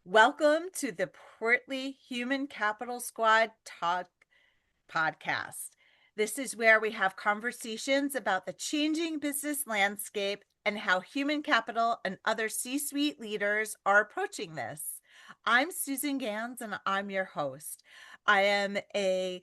Welcome to the Portly Human Capital Squad Talk podcast. This is where we have conversations about the changing business landscape and how human capital and other C-suite leaders are approaching this. I'm Susan Gans and I'm your host. I am a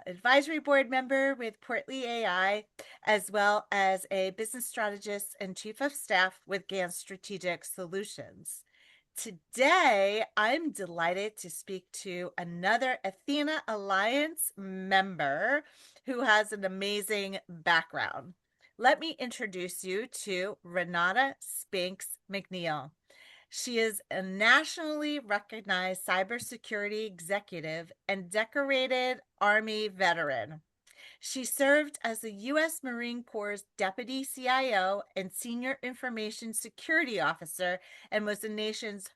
advisory board member with PortlyAI, as well as a business strategist and chief of staff with Gans Strategic Solutions. Today, I'm delighted to speak to another Athena Alliance member who has an amazing background. Let me introduce you to Renata Spinks-McNeal. She is a nationally recognized cybersecurity executive and decorated Army veteran. She served as the U.S. Marine Corps Deputy CIO and Senior Information Security Officer and was the nation's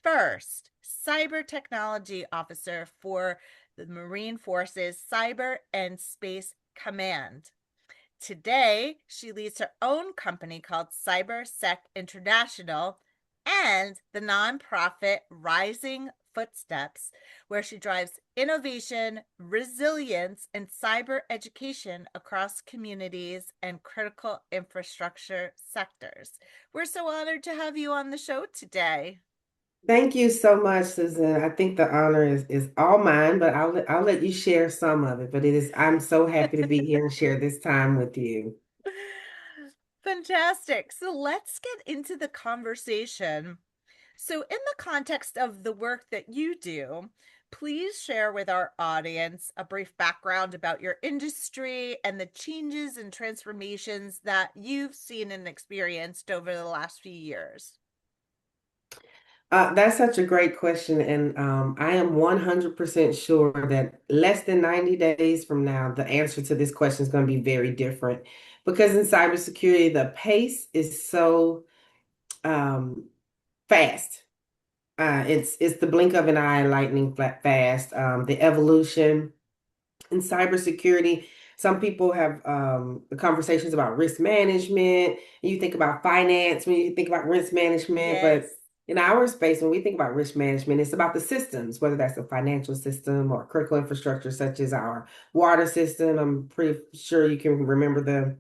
first cyber technology officer for the Marine Forces Cyber and Space Command. Today, she leads her own company called CyberSec International and the nonprofit Rising Footsteps, where she drives innovation, resilience, and cyber education across communities and critical infrastructure sectors. We're so honored to have you on the show today. Thank you so much, Susan. I think the honor is all mine, but I'll let you share some of it. But I'm so happy to be here and share this time with you. Fantastic. So let's get into the conversation. So, in the context of the work that you do, please share with our audience a brief background about your industry and the changes and transformations that you've seen and experienced over the last few years. That's such a great question, and I am 100% sure that less than 90 days from now, the answer to this question is going to be very different. Because in cybersecurity, the pace is so um, fast. It's the blink of an eye, lightning fast. The evolution in cybersecurity, some people have the conversations about risk management. And you think about finance when you think about risk management, but Yes. in our space, when we think about risk management, it's about the systems, whether that's a financial system or critical infrastructure such as our water system. I'm pretty sure you can remember the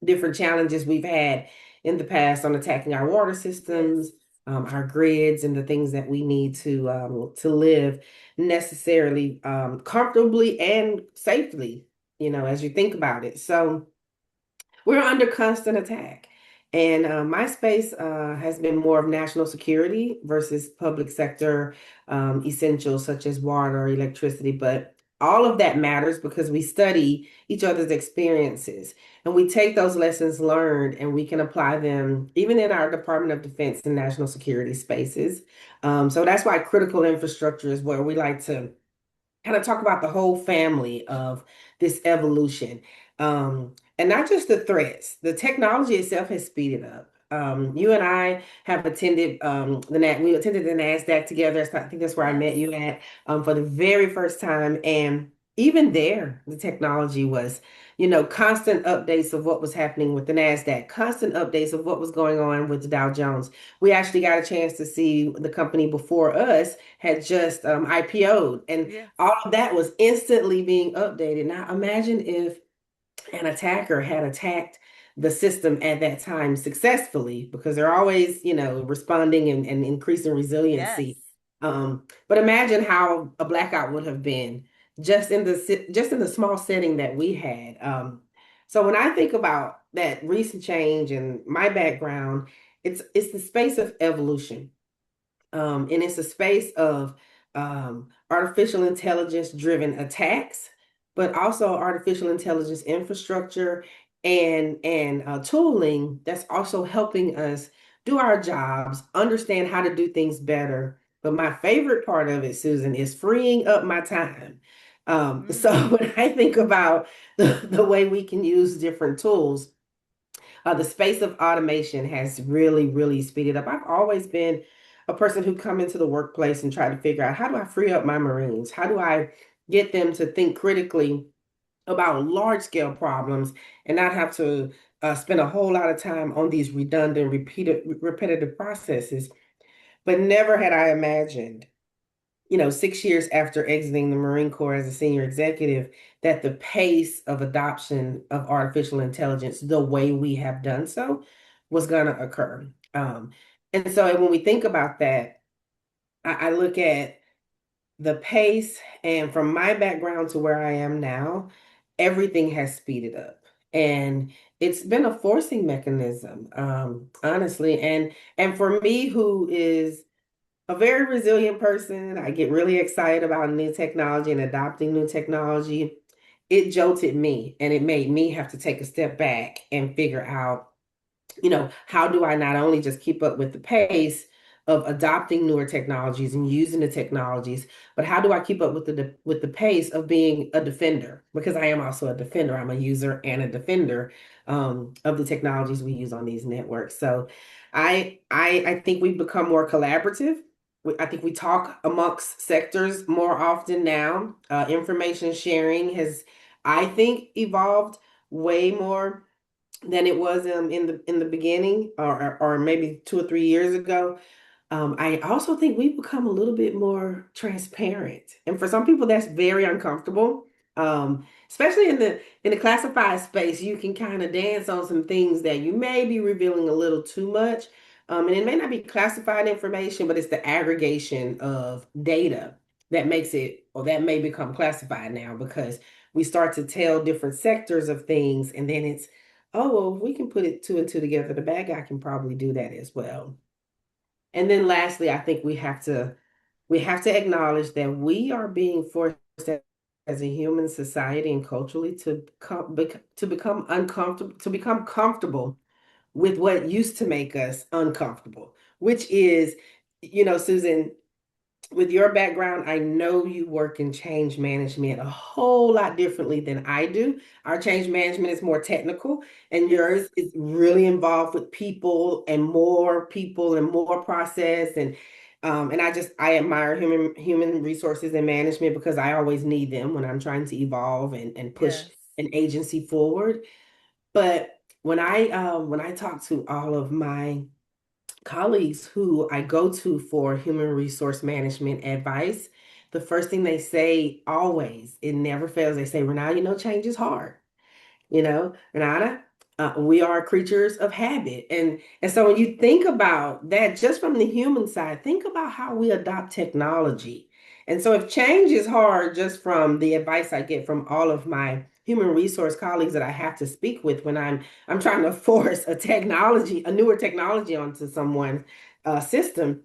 different challenges we've had in the past on attacking our water Yes. systems, our grids, and the things that we need to live necessarily comfortably and safely. As you think about it. So we're under constant attack. And my space has been more of national security versus public sector essentials such as water, electricity. But all of that matters because we study each other's experiences and we take those lessons learned and we can apply them even in our Department of Defense and national security spaces. So that's why critical infrastructure is where we like to kind of talk about the whole family of this evolution. And not just the threats. The technology itself has speeded up. You and I have attended we attended the NASDAQ together. So I think that's where I met Yes. you at for the very first time. And even there, the technology was, constant updates of what was happening with the NASDAQ, constant updates of what was going on with the Dow Jones. We actually got a chance to see the company before us had just IPO'd. And all Yes. of that was instantly being updated. Now, imagine if an attacker had attacked the system at that time successfully, because they're always, responding and increasing resiliency. Yes. But imagine how a blackout would have been just in the small setting that we had. So when I think about that recent change and my background, it's the space of evolution. And it's a space of artificial intelligence driven attacks, but also artificial intelligence infrastructure and tooling that's also helping us do our jobs, understand how to do things better. But my favorite part of it, Susan, is freeing up my time. So Mm. when I think about the way we can use different tools, the space of automation has really, really speeded up. I've always been a person who come into the workplace and try to figure out, how do I free up my Marines? How do I get them to think critically about large scale problems and not have to spend a whole lot of time on these redundant, repetitive processes? But never had I imagined, 6 years after exiting the Marine Corps as a senior executive, that the pace of adoption of artificial intelligence, the way we have done so, was going to occur. And so when we think about that, I look at the pace, and from my background to where I am now, everything has speeded up. And it's been a forcing mechanism, honestly. And for me, who is a very resilient person, I get really excited about new technology and adopting new technology. It jolted me and it made me have to take a step back and figure out, how do I not only just keep up with the pace of adopting newer technologies and using the technologies, but how do I keep up with the pace of being a defender? Because I am also a defender. I'm a user and a defender of the technologies we use on these networks. So I think we've become more collaborative. I think we talk amongst sectors more often now. Information sharing has, I think, evolved way more than it was in the beginning, or maybe 2 or 3 years ago. I also think we've become a little bit more transparent, and for some people, that's very uncomfortable. Especially in the classified space, you can kind of dance on some things that you may be revealing a little too much. And it may not be classified information, but it's the aggregation of data that makes it, or that may become classified now, because we start to tell different sectors of things, and then it's, oh, well, if we can put it two and two together, the bad guy can probably do that as well. And then lastly, I think we have to acknowledge that we are being forced as a human society and culturally to become uncomfortable, to become comfortable with what used to make us uncomfortable, which is, Susan, with your background, I know you work in change management a whole lot differently than I do. Our change management is more technical, and Yes. yours is really involved with people and more process. And I admire human resources and management because I always need them when I'm trying to evolve and push Yes. an agency forward. But when I talk to all of my colleagues who I go to for human resource management advice, the first thing they say always, it never fails, they say, Renata, change is hard. Renata, we are creatures of habit. And so when you think about that, just from the human side, think about how we adopt technology. And so if change is hard, just from the advice I get from all of my human resource colleagues that I have to speak with when I'm trying to force a newer technology onto someone's system,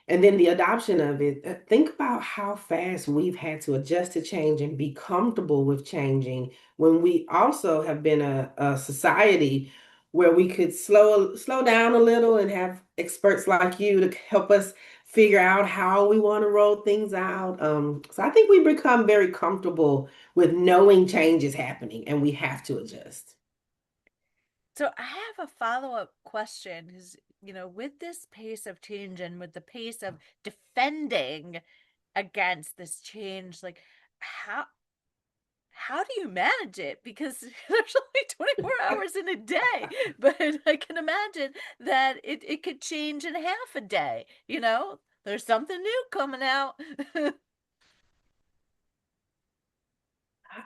and then the adoption of it, think about how fast we've had to adjust to change and be comfortable with changing, when we also have been a society where we could slow down a little and have experts like you to help us figure out how we want to roll things out. So I think we become very comfortable with knowing change is happening and we have to adjust. So I have a follow-up question because, with this pace of change and with the pace of defending against this change, like how how do you manage it? Because there's only 24 hours in a day, but I can imagine that it could change in half a day, There's something new coming out.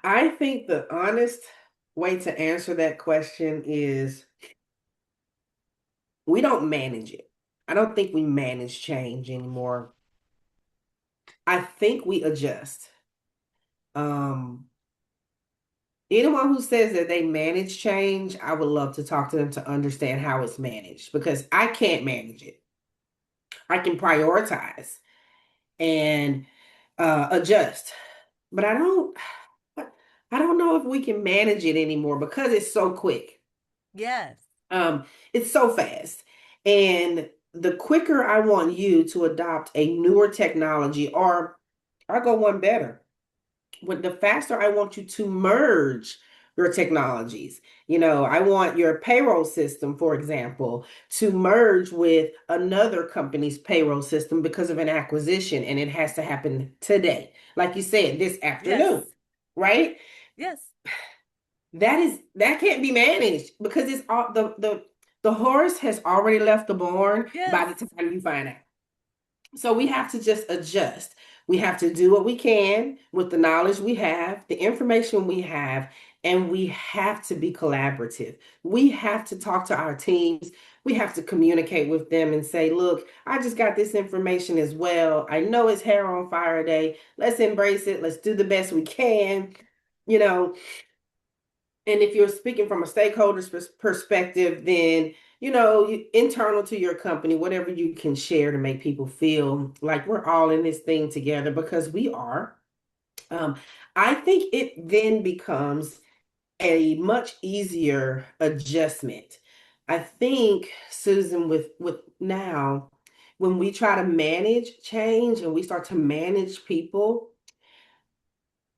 I think the honest way to answer that question is, we don't manage it. I don't think we manage change anymore. I think we adjust. Um, Anyone who says that they manage change, I would love to talk to them to understand how it's managed, because I can't manage it. I can prioritize and adjust, but I don't know if we can manage it anymore because it's so quick. Yes. Um, it's so fast. And the quicker I want you to adopt a newer technology, or I go one better, when the faster I want you to merge your technologies. I want your payroll system, for example, to merge with another company's payroll system because of an acquisition, and it has to happen today. Like you said, this afternoon, Yes. right? Yes. That can't be managed because it's all the horse has already left the barn by Yes. the time you find out. So we have to just adjust. We have to do what we can with the knowledge we have, the information we have, and we have to be collaborative. We have to talk to our teams. We have to communicate with them and say, look, I just got this information as well. I know it's hair on fire day. Let's embrace it. Let's do the best we can. You know, and if you're speaking from a stakeholder's perspective, then internal to your company, whatever you can share to make people feel like we're all in this thing together because we are. Um, I think it then becomes a much easier adjustment. I think, Susan, with now, when we try to manage change and we start to manage people,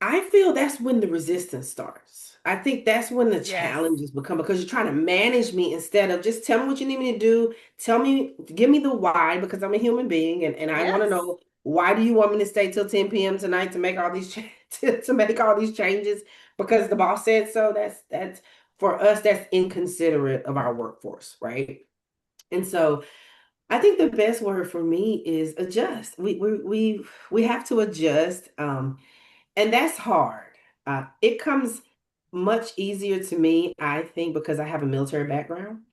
I feel that's when the resistance starts. I think that's when the Yes. challenges become because you're trying to manage me instead of just tell me what you need me to do. Tell me, give me the why because I'm a human being and I want to Yes. know why do you want me to stay till 10 p.m. tonight to make all these to make all these changes because the boss said so. That's for us, that's inconsiderate of our workforce, right? And so I think the best word for me is adjust. We have to adjust. And that's hard. It comes much easier to me, I think, because I have a military background.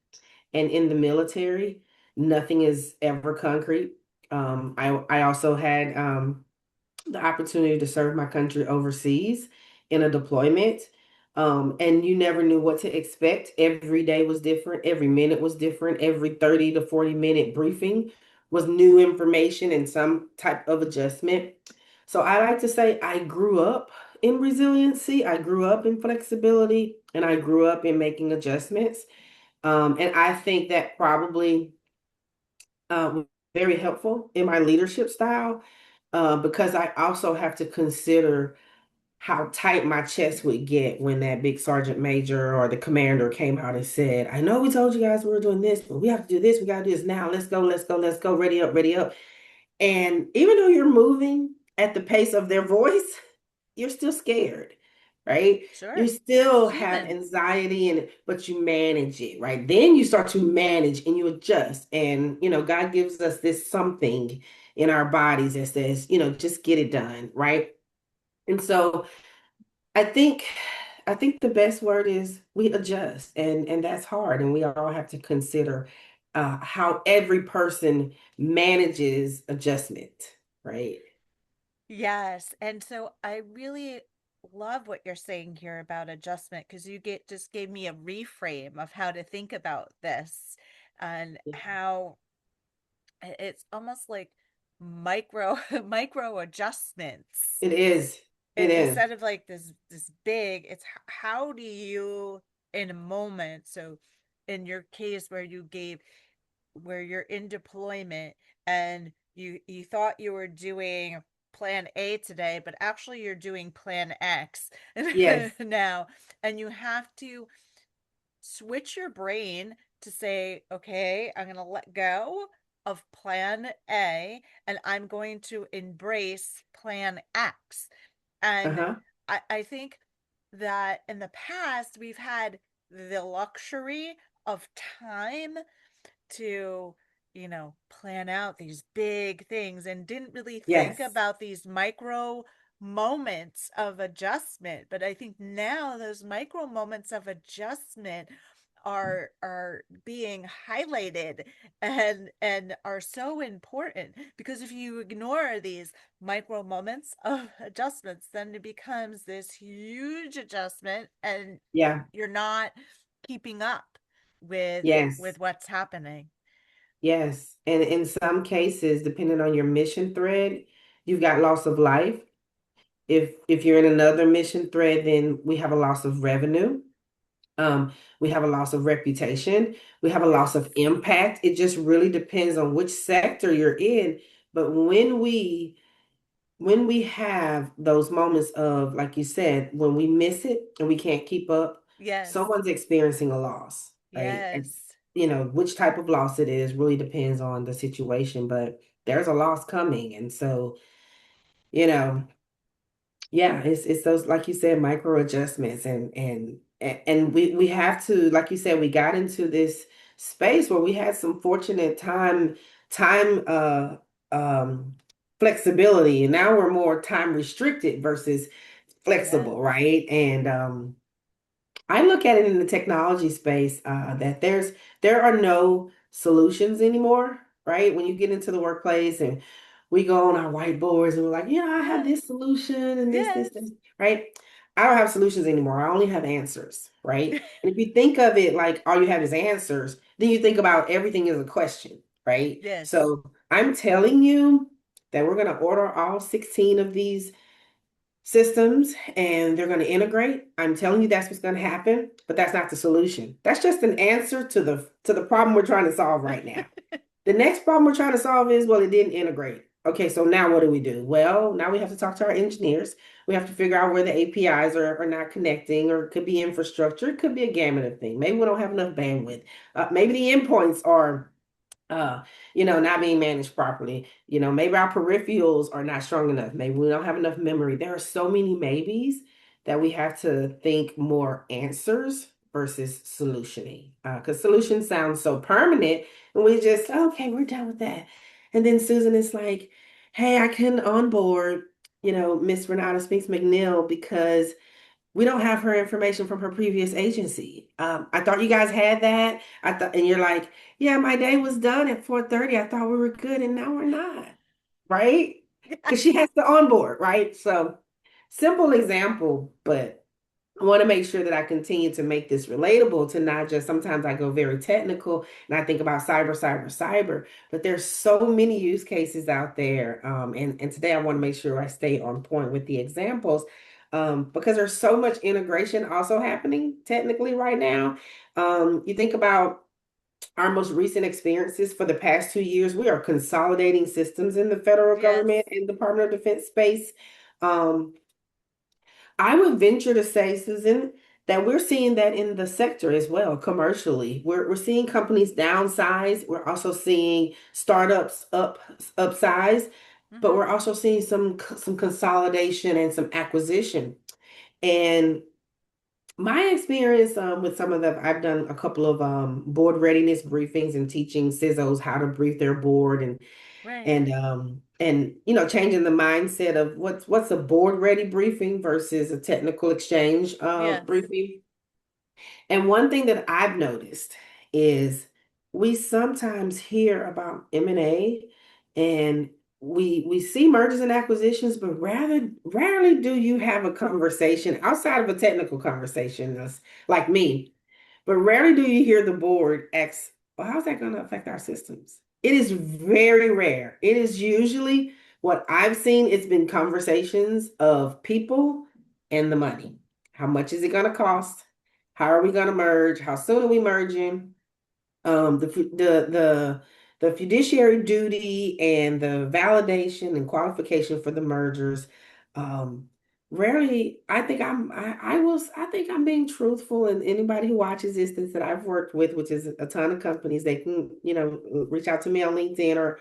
And in the military, nothing is ever concrete. I also had the opportunity to serve my country overseas in a deployment. And you never knew what to expect. Every day was different. Every minute was different. Every 30 to 40-minute briefing was new information and some type of adjustment. So I like to say I grew up in resiliency, I grew up in flexibility, and I grew up in making adjustments. And I think that probably was very helpful in my leadership style because I also have to consider how tight my chest would get when that big sergeant major or the commander came out and said, I know we told you guys we were doing this, but we have to do this. We got to do this now. Let's go, let's go, let's go. Ready up, ready up. And even though you're moving at the pace of their voice, you're still scared, right? You Sure. still have Human. anxiety and but you manage it, right? Then you start to manage and you adjust. And God gives us this something in our bodies that says, just get it done, right? And so I think I think the best word is we adjust and that's hard and we all have to consider how every person manages adjustment, right? Yes. And so I really love what you're saying here about adjustment because you get just gave me a reframe of how to think about this and how it's almost like micro micro adjustments. It is. It is. Instead of like this big, it's how do you in a moment. So in your case where you're in deployment and you thought you were doing plan A today, but actually you're doing plan X Yes. now, and you have to switch your brain to say, okay, I'm going to let go of plan A and I'm going to embrace plan X. And Uh-huh. I think that in the past, we've had the luxury of time to, plan out these big things and didn't really think Yes. about these micro moments of adjustment. But I think now those micro moments of adjustment are being highlighted and are so important because if you ignore these micro moments of adjustments then it becomes this huge adjustment and Yeah. you're not keeping up Yes. with what's happening. Yes. And in some cases, depending on your mission thread, you've got loss of life. If you're in another mission thread, then we have a loss of revenue. We have a loss of reputation. We have a loss Yes. of impact. It just really depends on which sector you're in. But when we have those moments of, like you said, when we miss it and we can't keep up, Yes. someone's experiencing a loss, right? And Yes. which type of loss it is really depends on the situation, but there's a loss coming. And so, you know, yeah, it's those, like you said, micro adjustments and we have to, like you said, we got into this space where we had some fortunate time um, flexibility, and now we're more time restricted versus Yes. flexible, right? And I look at it in the technology space that there are no solutions anymore, right? When you get into the workplace and we go on our whiteboards and we're like, yeah, I have Yes. this solution and Yes. this, right? I don't have solutions anymore. I only have answers, right? And if you think of it like all you have is answers, then you think about everything as a question, right? Yes. So I'm telling you that we're going to order all 16 of these systems and they're going to integrate. I'm telling you that's what's going to happen, but that's not the solution. That's just an answer to the problem we're trying to solve right now. The next problem we're trying to solve is, well, it didn't integrate. Okay, so now what do we do? Well, now we have to talk to our engineers. We have to figure out where the APIs are not connecting, or it could be infrastructure. It could be a gamut of things. Maybe we don't have enough bandwidth. Maybe the endpoints are uh, not being managed properly. Maybe our peripherals are not strong enough. Maybe we don't have enough memory. There are so many maybes that we have to think more answers versus solutioning. Because solution sounds so permanent, and we just, okay, we're done with that. And then Susan is like, hey, I can onboard, Miss Renata Spinks-McNeal because we don't have her information from her previous agency. I thought you guys had that. I thought, and you're like, yeah, my day was done at 4:30. I thought we were good, and now we're not, right? Because she has to onboard, right? So, simple example, but I want to make sure that I continue to make this relatable to not just sometimes I go very technical and I think about cyber, but there's so many use cases out there. And today I want to make sure I stay on point with the examples because there's so much integration also happening technically right now. You think about our most recent experiences for the past 2 years, we are consolidating systems in the federal Yes. government and Department of Defense space. Um, I would venture to say, Susan, that we're seeing that in the sector as well, commercially. We're seeing companies downsize. We're also seeing startups upsize, but Hmm. we're also seeing some consolidation and some acquisition. And my experience with some of the, I've done a couple of board readiness briefings and teaching CISOs how to brief their board Right. and changing the mindset of what's a board ready briefing versus a technical exchange Yes. briefing. And one thing that I've noticed is we sometimes hear about M&A and we see mergers and acquisitions, but rather rarely do you have a conversation outside of a technical conversation that's like me, but rarely do you hear the board ask, well, how's that going to affect our systems? It is very rare. It is usually what I've seen, it's been conversations of people and the money. How much is it going to cost? How are we going to merge? How soon are we merging? The fiduciary duty and the validation and qualification for the mergers. Um, Rarely, I think I'm being truthful, and anybody who watches this that I've worked with, which is a ton of companies, they can, reach out to me on LinkedIn or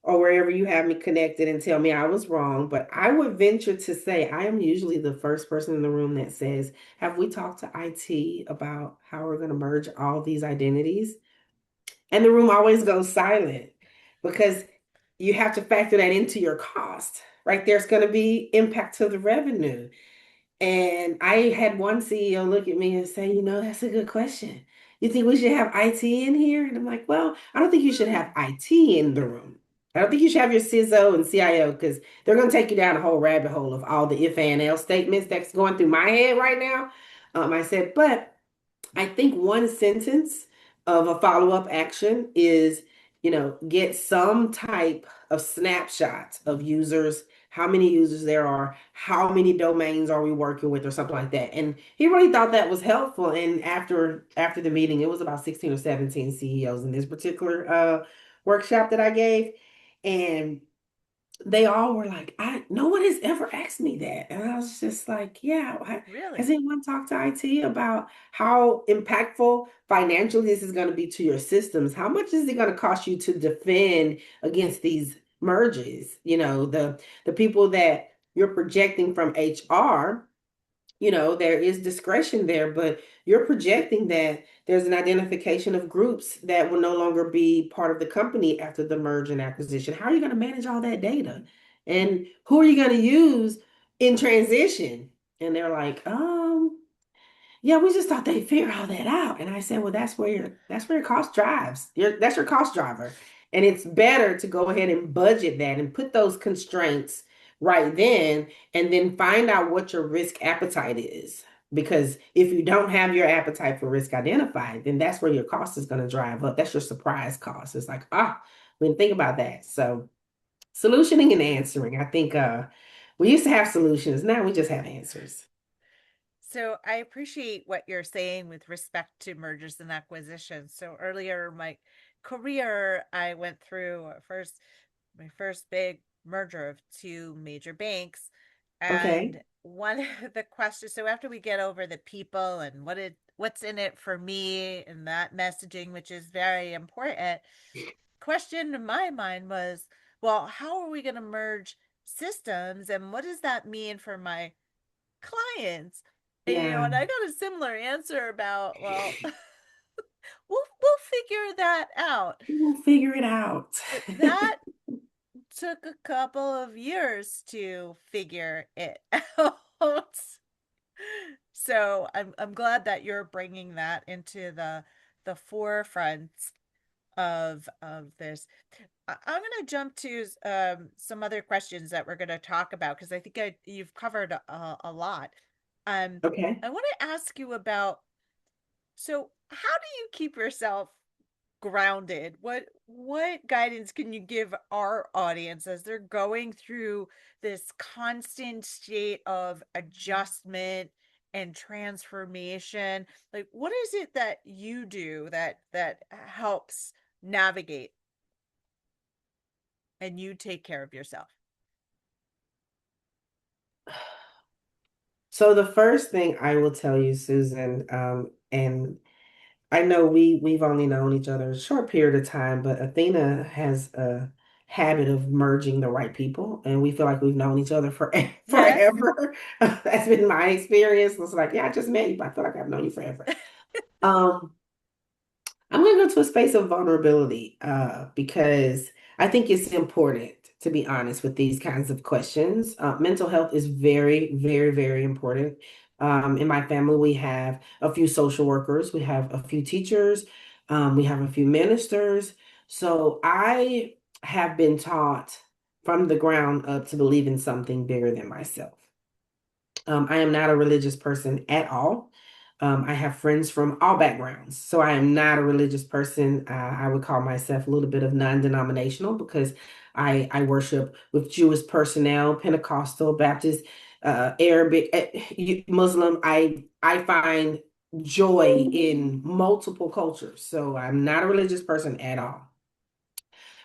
wherever you have me connected and tell me I was wrong. But I would venture to say I am usually the first person in the room that says, have we talked to IT about how we're going to merge all these identities? And the room always goes silent because you have to factor that into your cost, right? There's going to be impact to the revenue. And I had one CEO look at me and say, that's a good question. You think we should have IT in here? And I'm like, well, I don't think you should Hmm. have IT in the room. I don't think you should have your CISO and CIO because they're going to take you down a whole rabbit hole of all the if and else statements that's going through my head right now. I said, but I think one sentence of a follow-up action is, get some type of snapshot of users, how many users there are, how many domains are we working with, or something like that. And he really thought that was helpful. And after the meeting, it was about 16 or 17 CEOs in this particular workshop that I gave. And they all were like, no one has ever asked me that. And I was just like, yeah, has Really? anyone talked to IT about how impactful financially this is going to be to your systems? How much is it going to cost you to defend against these merges? The people that you're projecting from HR there is discretion there, but you're projecting that there's an identification of groups that will no longer be part of the company after the merge and acquisition. How are you going to manage all that data? And who are you going to use in transition? And they're like, yeah, we just thought they'd figure all that out. And I said, well, that's where your cost drives. That's your cost driver. And it's better to go ahead and budget that and put those constraints right then and then find out what your risk appetite is. Because if you don't have your appetite for risk identified, then that's where your cost is going to drive up. That's your surprise cost. It's like, we didn't think about that. So solutioning and answering. I think we used to have solutions. Now we just have answers. So I appreciate what you're saying with respect to mergers and acquisitions. So earlier in my career, I went through my first big merger of two major banks. Okay. And one of the questions, so after we get over the people and what's in it for me and that messaging, which is very important, question in my mind was, well, how are we going to merge systems and what does that mean for my clients? And Yeah. and I got a similar answer about, well, we'll figure that out. We'll figure it out. But that took a couple of years to figure it out. So I'm glad that you're bringing that into the forefront of this. I'm going to jump to some other questions that we're going to talk about because I think you've covered a lot. Um, Okay. I want to ask you about, so how do you keep yourself grounded? What guidance can you give our audience as they're going through this constant state of adjustment and transformation? Like what is it that you do that helps navigate and you take care of yourself? So the first thing I will tell you, Susan, and I know we've only known each other a short period of time, but Athena has a habit of merging the right people, and we feel like we've known each other for Yes. forever. That's been my experience. It's like, yeah, I just met you, but I feel like I've known you forever. Um, I'm going to go to a space of vulnerability because I think it's important to be honest with these kinds of questions. Mental health is very, very, very important. In my family, we have a few social workers, we have a few teachers, we have a few ministers. So I have been taught from the ground up to believe in something bigger than myself. I am not a religious person at all. I have friends from all backgrounds. So I am not a religious person. I would call myself a little bit of non-denominational because I worship with Jewish personnel, Pentecostal, Baptist, Arabic, Muslim. I find joy in multiple cultures. So I'm not a religious person at all.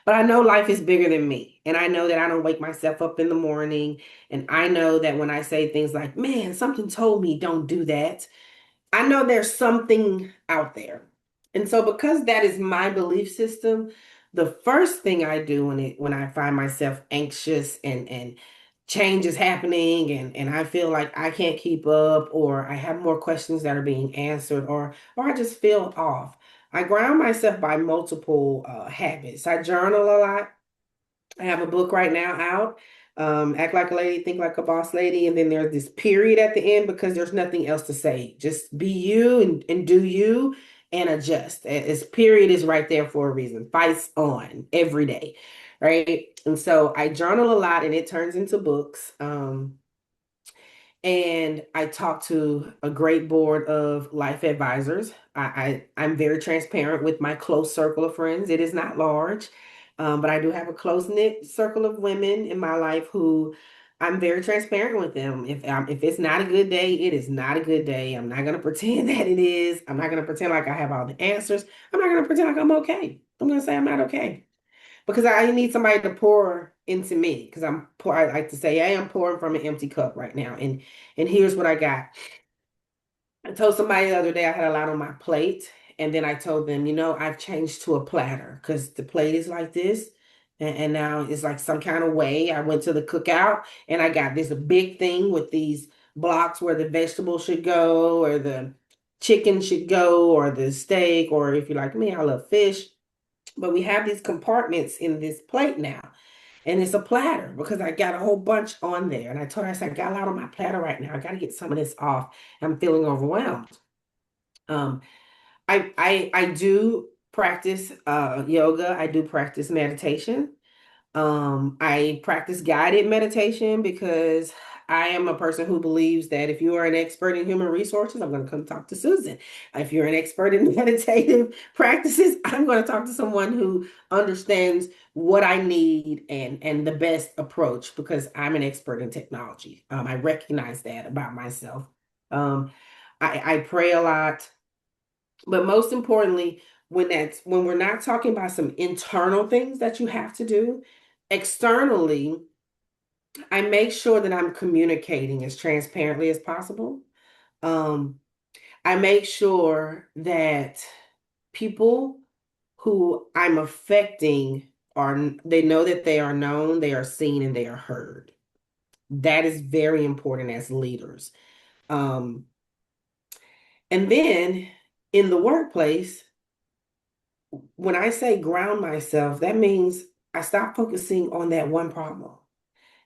But I know life is bigger than me. And I know that I don't wake myself up in the morning. And I know that when I say things like, man, something told me don't do that, I know there's something out there. And so because that is my belief system, the first thing I do when I find myself anxious and change is happening and I feel like I can't keep up or I have more questions that are being answered or I just feel off. I ground myself by multiple habits. I journal a lot. I have a book right now out. Act like a lady, think like a boss lady. And then there's this period at the end because there's nothing else to say. Just be you and do you and adjust. This period is right there for a reason. Fights on every day. Right. And so I journal a lot and it turns into books. And I talked to a great board of life advisors. I'm very transparent with my close circle of friends. It is not large, but I do have a close-knit circle of women in my life who I'm very transparent with them. If it's not a good day, it is not a good day. I'm not gonna pretend that it is. I'm not gonna pretend like I have all the answers. I'm not gonna pretend like I'm okay. I'm gonna say I'm not okay because I need somebody to pour into me because I'm pour. I like to say, hey, I'm pouring from an empty cup right now, and here's what I got. I told somebody the other day I had a lot on my plate, and then I told them, I've changed to a platter because the plate is like this, and now it's like some kind of way. I went to the cookout and I got this big thing with these blocks where the vegetable should go, or the chicken should go, or the steak, or if you're like me, I love fish. But we have these compartments in this plate now. And it's a platter because I got a whole bunch on there. And I told her, I said, I got a lot on my platter right now. I got to get some of this off. I'm feeling overwhelmed. Um, I do practice yoga. I do practice meditation. I practice guided meditation because I am a person who believes that if you are an expert in human resources, I'm going to come talk to Susan. If you're an expert in meditative practices, I'm going to talk to someone who understands what I need and the best approach because I'm an expert in technology. I recognize that about myself. Um, I pray a lot. But most importantly, when we're not talking about some internal things that you have to do, externally, I make sure that I'm communicating as transparently as possible. Um, I make sure that people who I'm affecting they know that they are known, they are seen, and they are heard. That is very important as leaders. Um, and then in the workplace, when I say ground myself, that means I stop focusing on that one problem.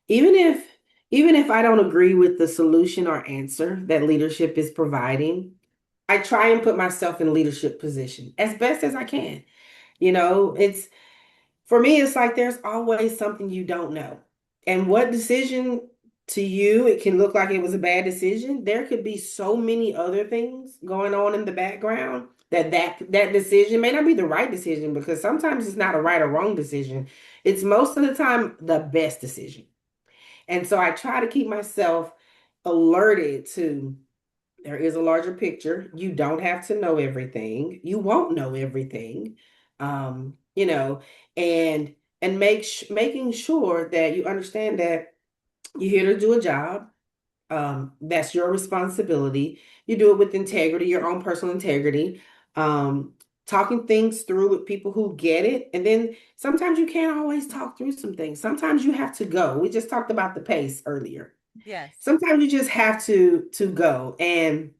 Even if even if I don't agree with the solution or answer that leadership is providing, I try and put myself in leadership position as best as I can. It's for me, it's like there's always something you don't know. And what decision to you, it can look like it was a bad decision. There could be so many other things going on in the background that decision may not be the right decision because sometimes it's not a right or wrong decision. It's most of the time the best decision. And so I try to keep myself alerted to there is a larger picture. You don't have to know everything. You won't know everything. Um, you know, and making sure that you understand that you're here to do a job. That's your responsibility. You do it with integrity, your own personal integrity. Um, talking things through with people who get it. And then sometimes you can't always talk through some things. Sometimes you have to go. We just talked about the pace earlier. Yes. Sometimes you just have to go. And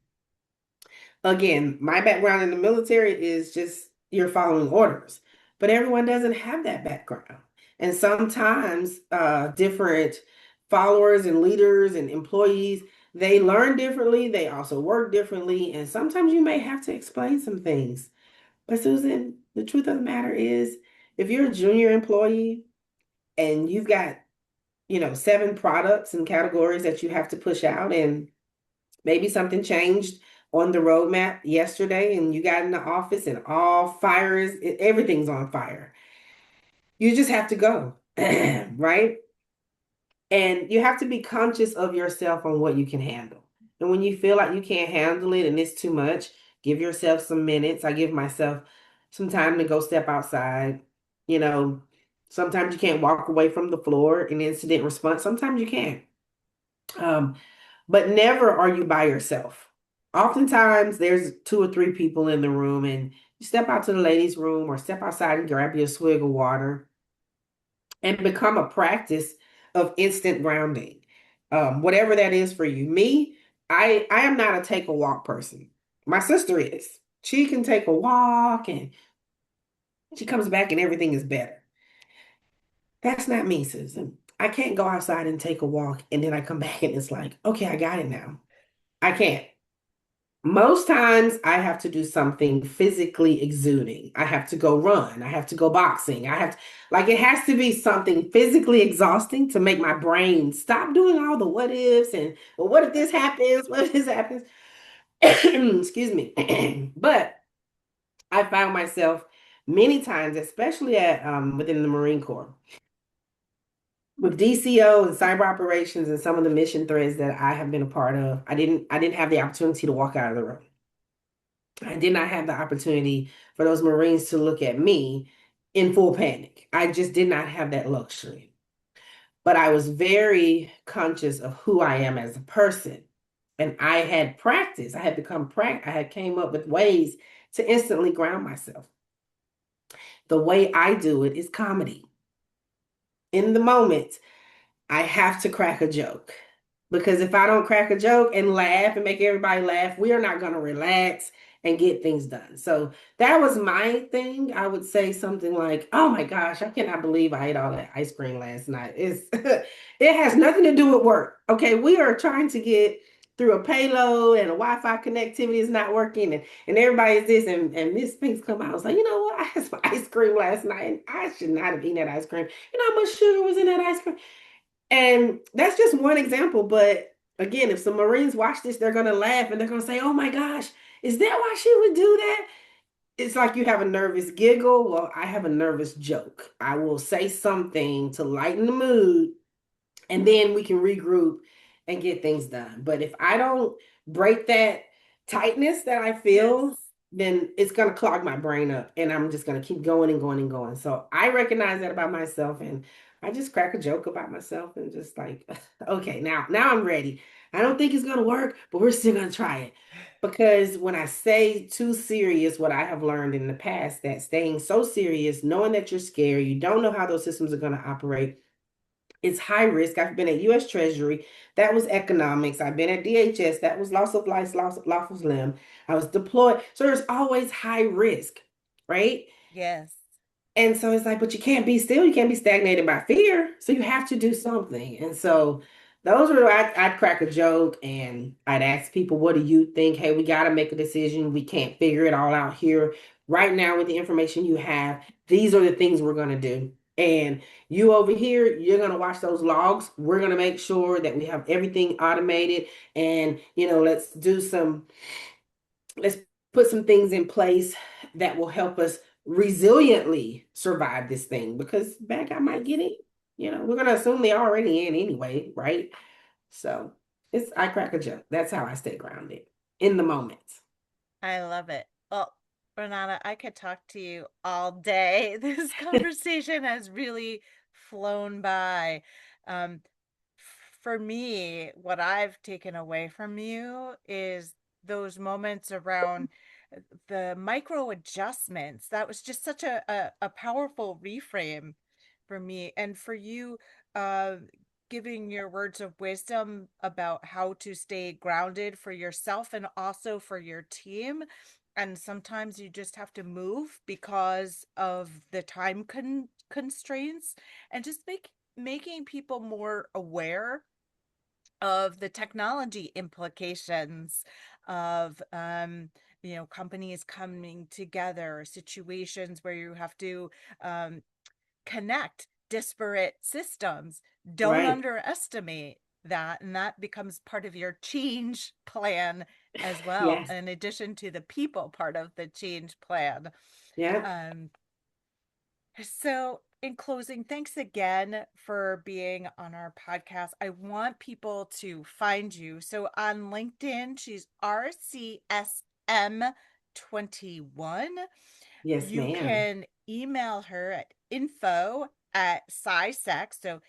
again, my background in the military is just you're following orders, but everyone doesn't have that background. And sometimes different followers and leaders and employees, they learn differently, they also work differently, and sometimes you may have to explain some things. But Susan, the truth of the matter is, if you're a junior employee and you've got, 7 products and categories that you have to push out and maybe something changed on the roadmap yesterday and you got in the office and all fires, everything's on fire. You just have to go, right? And you have to be conscious of yourself on what you can handle. And when you feel like you can't handle it and it's too much, give yourself some minutes. I give myself some time to go step outside. You know, sometimes you can't walk away from the floor in incident response. Sometimes you can. Um, but never are you by yourself. Oftentimes there's 2 or 3 people in the room and you step out to the ladies' room or step outside and grab you a swig of water and become a practice of instant grounding. Whatever that is for you. Me, I am not a take a walk person. My sister is. She can take a walk and she comes back and everything is better. That's not me, Susan. I can't go outside and take a walk and then I come back and it's like, okay, I got it now. I can't. Most times I have to do something physically exuding. I have to go run. I have to go boxing. Like, it has to be something physically exhausting to make my brain stop doing all the what ifs and, well, what if this happens? What if this happens? Excuse me. But I found myself many times, especially at within the Marine Corps, with DCO and cyber operations and some of the mission threads that I have been a part of. I didn't have the opportunity to walk out of the room. I did not have the opportunity for those Marines to look at me in full panic. I just did not have that luxury. But I was very conscious of who I am as a person. And I had practiced, I had I had came up with ways to instantly ground myself. The way I do it is comedy. In the moment, I have to crack a joke. Because if I don't crack a joke and laugh and make everybody laugh, we are not going to relax and get things done. So that was my thing. I would say something like, "Oh my gosh, I cannot believe I ate all that ice cream last night." It's it has nothing to do with work. Okay, we are trying to get through a payload and a Wi-Fi connectivity is not working and everybody is this and Miss Spinks come out. I was like, you know what? I had some ice cream last night and I should not have eaten that ice cream. You know how much sugar was in that ice cream? And that's just one example. But again, if some Marines watch this, they're going to laugh and they're going to say, oh my gosh, is that why she would do that? It's like you have a nervous giggle. Well, I have a nervous joke. I will say something to lighten the mood and then we can regroup and get things done. But if I don't break that tightness that I Yes. feel, then it's going to clog my brain up and I'm just going to keep going and going and going. So I recognize that about myself and I just crack a joke about myself and just like, okay, now I'm ready. I don't think it's going to work, but we're still going to try it. Because when I say too serious, what I have learned in the past, that staying so serious, knowing that you're scared, you don't know how those systems are going to operate, it's high risk. I've been at U.S. Treasury. That was economics. I've been at DHS. That was loss of life, loss of limb. I was deployed. So there's always high risk, right? Yes. And so it's like, but you can't be still. You can't be stagnated by fear. So you have to do something. And so those were, I'd crack a joke and I'd ask people, what do you think? Hey, we got to make a decision. We can't figure it all out here. Right now, with the information you have, these are the things we're going to do. And you over here, you're going to watch those logs. We're going to make sure that we have everything automated. And, let's put some things in place that will help us resiliently survive this thing because bad guy might get in. We're gonna assume they're already in anyway, right? So it's I crack a joke. That's how I stay grounded in the moment. I love it. Well, Renata, I could talk to you all day. This conversation has really flown by. Um, for me, what I've taken away from you is those moments around the micro adjustments. That was just such a powerful reframe for me. And for you, uh, giving your words of wisdom about how to stay grounded for yourself and also for your team. And sometimes you just have to move because of the time constraints and just making people more aware of the technology implications of companies coming together, situations where you have to um, connect disparate systems. Don't Right. underestimate that, and that becomes part of your change plan as well, Yes. in addition to the people part of the change plan. Yeah. um, so, in closing, thanks again for being on our podcast. I want people to find you. So, on LinkedIn, she's RCSM21. Yes, You ma'am. can email her at info@CYSEC, so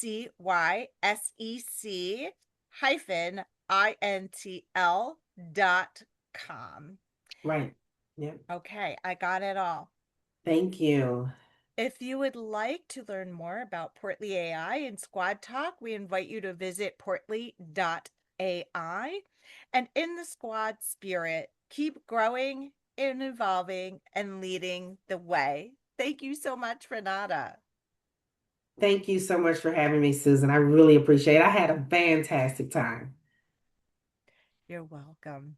CYSEC hyphen INTL.com. Right. Yep. Okay, I got it all. Thank you. If you would like to learn more about Portly AI and Squad Talk, we invite you to visit portly.ai. And in the squad spirit, keep growing and evolving and leading the way. Thank you so much, Renata. Thank you so much for having me, Susan. I really appreciate it. I had a fantastic time. You're welcome.